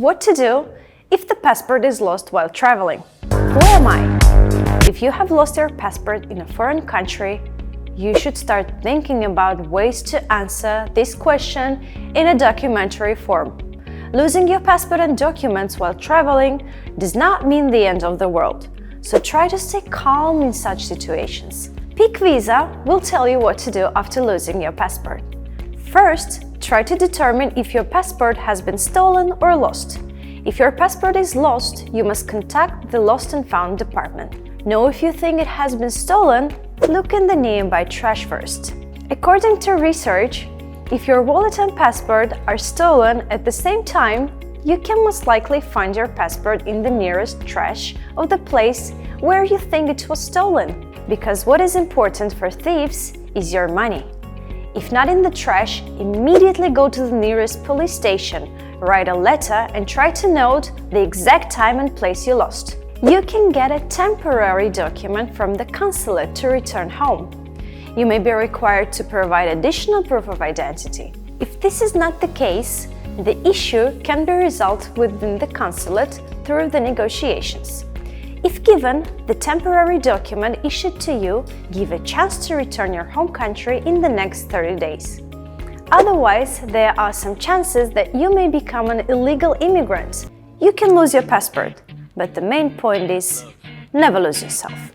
What to do if the passport is lost while traveling? Who am I? If you have lost your passport in a foreign country, you should start thinking about ways to answer this question in a documentary form. Losing your passport and documents while traveling does not mean the end of the world, so try to stay calm in such situations. Pickvisa will tell you what to do after losing your passport. First, try to determine if your passport has been stolen or lost. If your passport is lost, you must contact the Lost and Found department. Know if you think it has been stolen, look in the nearby trash first. According to research, if your wallet and passport are stolen at the same time, you can most likely find your passport in the nearest trash of the place where you think it was stolen. Because what is important for thieves is your money. If not in the trash, immediately go to the nearest police station, write a letter and try to note the exact time and place you lost. You can get a temporary document from the consulate to return home. You may be required to provide additional proof of identity. If this is not the case, the issue can be resolved within the consulate through the negotiations. If given, the temporary document issued to you give a chance to return your home country in the next 30 days. Otherwise, there are some chances that you may become an illegal immigrant. You can lose your passport, but the main point is never lose yourself.